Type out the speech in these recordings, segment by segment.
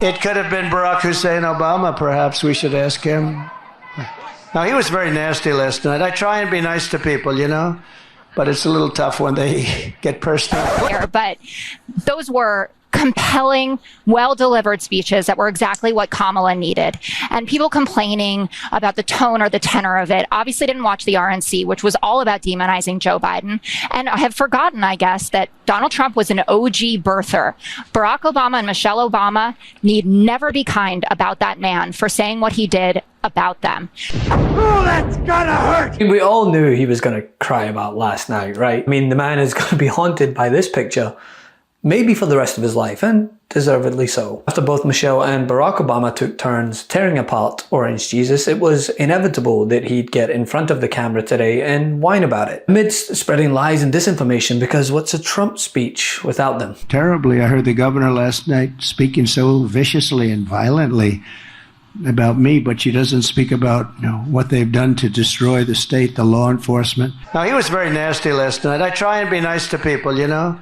It could have been Barack Hussein Obama, perhaps. We should ask him. Now, he was very nasty last night. I try and be nice to people, you know, but it's a little tough when they get personal. But those were compelling, well-delivered speeches that were exactly what Kamala needed. And people complaining about the tone or the tenor of it obviously didn't watch the RNC, which was all about demonizing Joe Biden, and have forgotten, I guess, that Donald Trump was an OG birther. Barack Obama and Michelle Obama need never be kind about that man for saying what he did about them. Oh, that's gonna hurt! We all knew he was gonna cry about last night, right? I mean, the man is gonna be haunted by this picture maybe for the rest of his life, and deservedly so. After both Michelle and Barack Obama took turns tearing apart Orange Jesus, it was inevitable that he'd get in front of the camera today and whine about it, amidst spreading lies and disinformation, because what's a Trump speech without them? Terribly. I heard the governor last night speaking so viciously and violently about me, but she doesn't speak about, you know, what they've done to destroy the state, the law enforcement. Now, he was very nasty last night. I try and be nice to people, you know,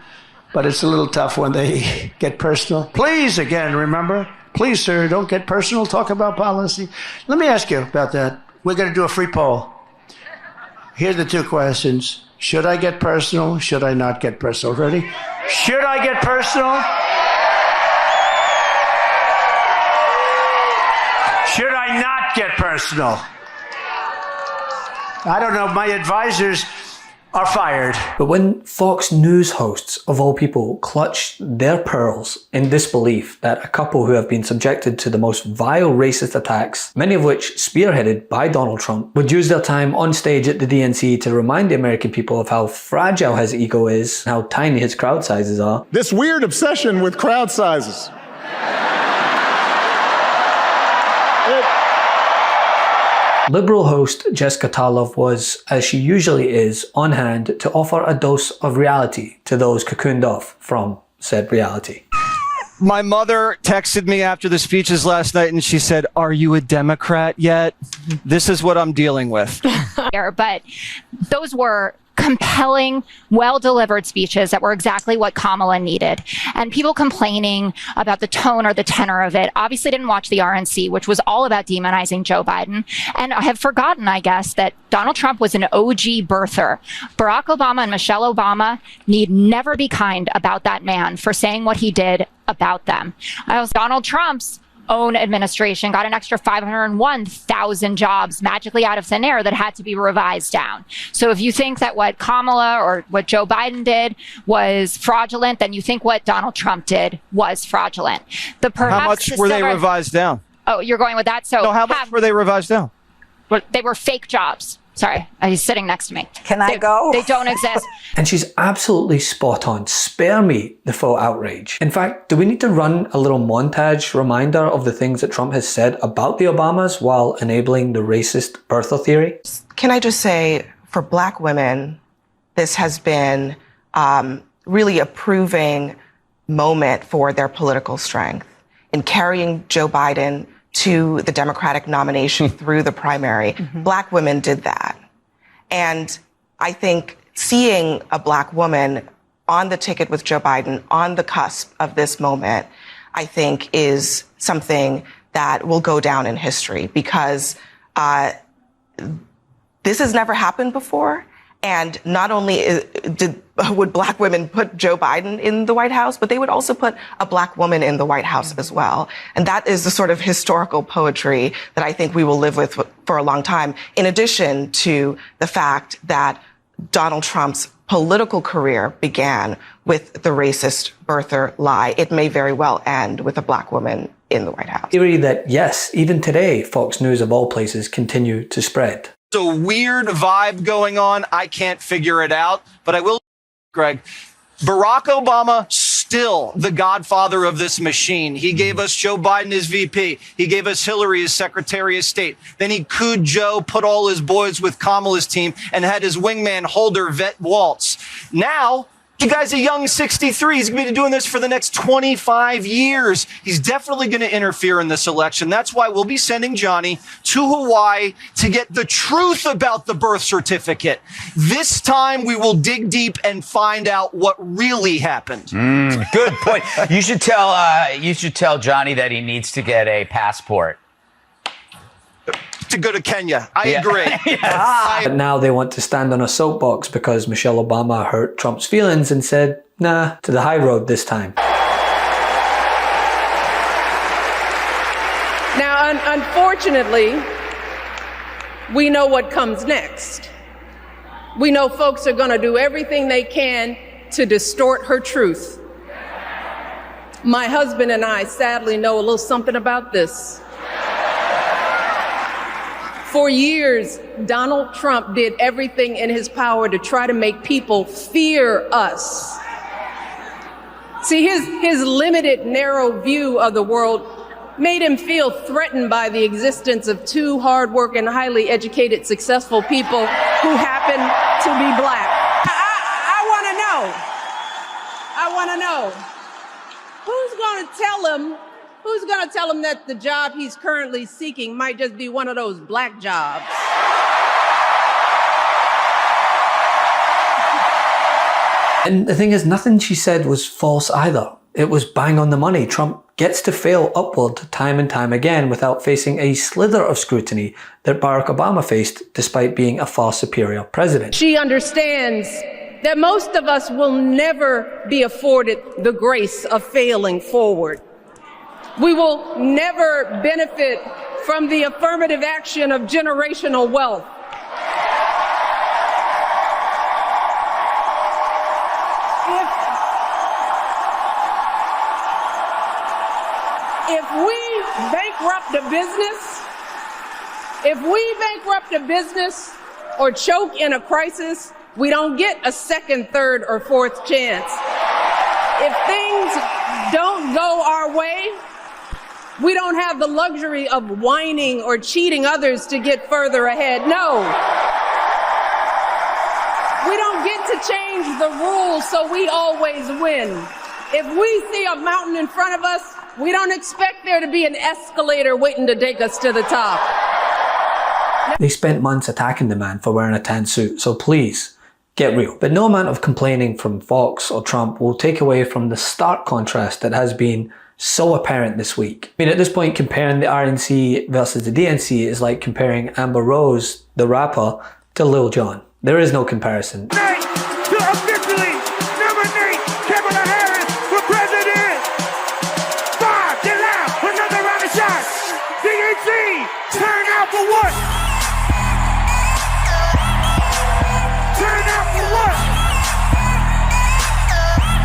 but it's a little tough when they get personal. Please, again, remember, please, sir, don't get personal. Talk about policy. Let me ask you about that. We're going to do a free poll. Here are the two questions. Should I get personal? Should I not get personal? Ready? Should I get personal? Should I not get personal? I don't know. My advisors are fired. But when Fox News hosts, of all people, clutched their pearls in disbelief that a couple who have been subjected to the most vile racist attacks, many of which spearheaded by Donald Trump, would use their time on stage at the DNC to remind the American people of how fragile his ego is, and how tiny his crowd sizes are. This weird obsession with crowd sizes. Liberal host Jessica Tarlov was, as she usually is, on hand to offer a dose of reality to those cocooned off from said reality. My mother texted me after the speeches last night and she said, "Are you a Democrat yet?" This is what I'm dealing with. But those were compelling, well-delivered speeches that were exactly what Kamala needed. And people complaining about the tone or the tenor of it obviously didn't watch the RNC, which was all about demonizing Joe Biden, and have forgotten, I guess, that Donald Trump was an OG birther. Barack Obama and Michelle Obama need never be kind about that man for saying what he did about them. Donald Trump's own administration got an extra 501,000 jobs magically out of thin air that had to be revised down. So if you think that what Kamala or what Joe Biden did was fraudulent, then you think what Donald Trump did was fraudulent. How much were they revised down? Oh, you're going with that? So no, how much were they revised down? They were fake jobs. Sorry, he's sitting next to me. Can I go? They don't exist. And she's absolutely spot on. Spare me the full outrage. In fact, do we need to run a little montage reminder of the things that Trump has said about the Obamas while enabling the racist birther theory? Can I just say, for Black women, this has been really a proving moment for their political strength in carrying Joe Biden to the Democratic nomination through the primary. Black women did that. And I think seeing a Black woman on the ticket with Joe Biden on the cusp of this moment, I think is something that will go down in history, because this has never happened before. And not only would Black women put Joe Biden in the White House, but they would also put a Black woman in the White House as well. And that is the sort of historical poetry that I think we will live with for a long time, in addition to the fact that Donald Trump's political career began with the racist birther lie. It may very well end with a Black woman in the White House. Theory that, yes, even today, Fox News of all places continue to spread. It's a weird vibe going on. I can't figure it out, but I will, Greg. Barack Obama, still the godfather of this machine. He gave us Joe Biden as VP. He gave us Hillary as Secretary of State. Then he cooed Joe, put all his boys with Kamala's team, and had his wingman Holder vet Waltz. Now, You guy's a young 63. He's going to be doing this for the next 25 years. He's definitely going to interfere in this election. That's why we'll be sending Johnny to Hawaii to get the truth about the birth certificate. This time we will dig deep and find out what really happened. Good point. You should tell Johnny that he needs to get a passport to go to Kenya. I agree. But now they want to stand on a soapbox because Michelle Obama hurt Trump's feelings and said, nah, to the high road this time. Now, unfortunately, we know what comes next. We know folks are going to do everything they can to distort her truth. My husband and I sadly know a little something about this. For years, Donald Trump did everything in his power to try to make people fear us. See, his limited, narrow view of the world made him feel threatened by the existence of two hardworking, highly educated, successful people who happen to be black. I want to know, who's going to tell him that the job he's currently seeking might just be one of those black jobs? And the thing is, nothing she said was false either. It was bang on the money. Trump gets to fail upward time and time again without facing a slither of scrutiny that Barack Obama faced despite being a far superior president. She understands that most of us will never be afforded the grace of failing forward. We will never benefit from the affirmative action of generational wealth. If we bankrupt a business or choke in a crisis, we don't get a second, third, or fourth chance. If things don't go our way, we don't have the luxury of whining or cheating others to get further ahead. No. We don't get to change the rules so we always win. If we see a mountain in front of us, we don't expect there to be an escalator waiting to take us to the top. They spent months attacking the man for wearing a tan suit, so please, get real. But no amount of complaining from Fox or Trump will take away from the stark contrast that has been so apparent this week. I mean, at this point, comparing the RNC versus the DNC is like comparing Amber Rose, the rapper, to Lil Jon. There is no comparison. To officially nominate Kamala Harris for president. 5, get loud, another round of shots. DNC, turn out for what? Turn out for what?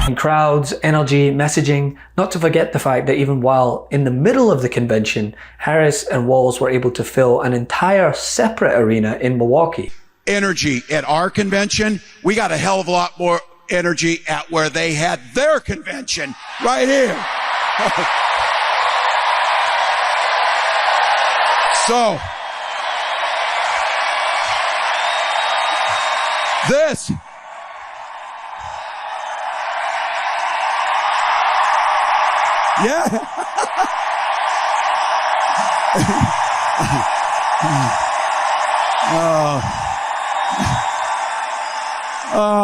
And crowds, energy, messaging, not to forget the fact that even while in the middle of the convention, Harris and Walz were able to fill an entire separate arena in Milwaukee. Energy at our convention, we got a hell of a lot more energy at where they had their convention right here. So, this yeah.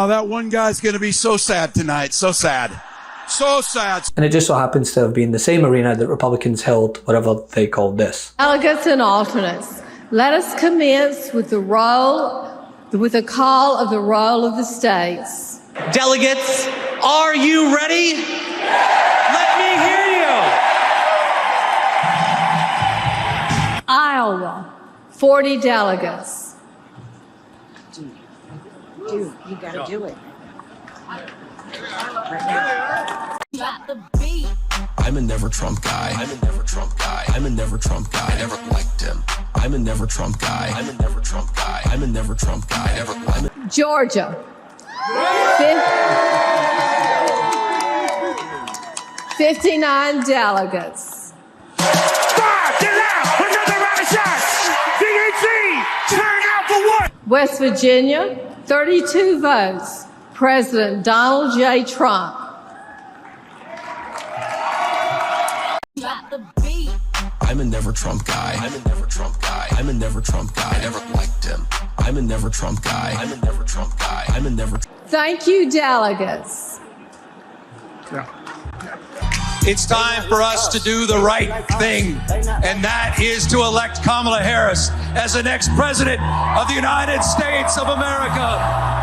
That one guy's going to be so sad tonight. So sad. So sad. And it just so happens to have been the same arena that Republicans held whatever they called this. Delegates and alternates, let us commence with the call of the roll of the states. Delegates, are you ready? Let me hear you. Iowa, 40 delegates. Dude, you gotta do it. I'm a never Trump guy. I'm a never Trump guy. I'm a never Trump guy. I never liked him. I'm a never Trump guy. I'm a never Trump guy. I'm a never Trump guy. Georgia. 59 delegates. 5, get loud, another round of shots. DNC, turn out for what? West Virginia, 32 votes. President Donald J. Trump. I'm a never Trump guy. I'm a never Trump guy. I'm a never Trump guy. I never liked him. I'm a never Trump guy. I'm a never Trump guy. I'm a never. Thank you, delegates. It's time for us to do the right thing, and that is to elect Kamala Harris as the next president of the United States of America.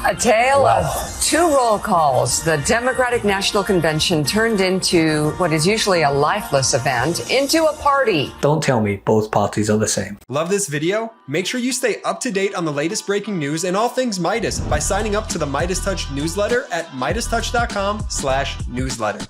A tale of two roll calls. The Democratic National Convention turned into what is usually a lifeless event into a party. Don't tell me both parties are the same. Love this video? Make sure you stay up to date on the latest breaking news and all things Midas by signing up to the MeidasTouch newsletter at MeidasTouch.com/newsletter.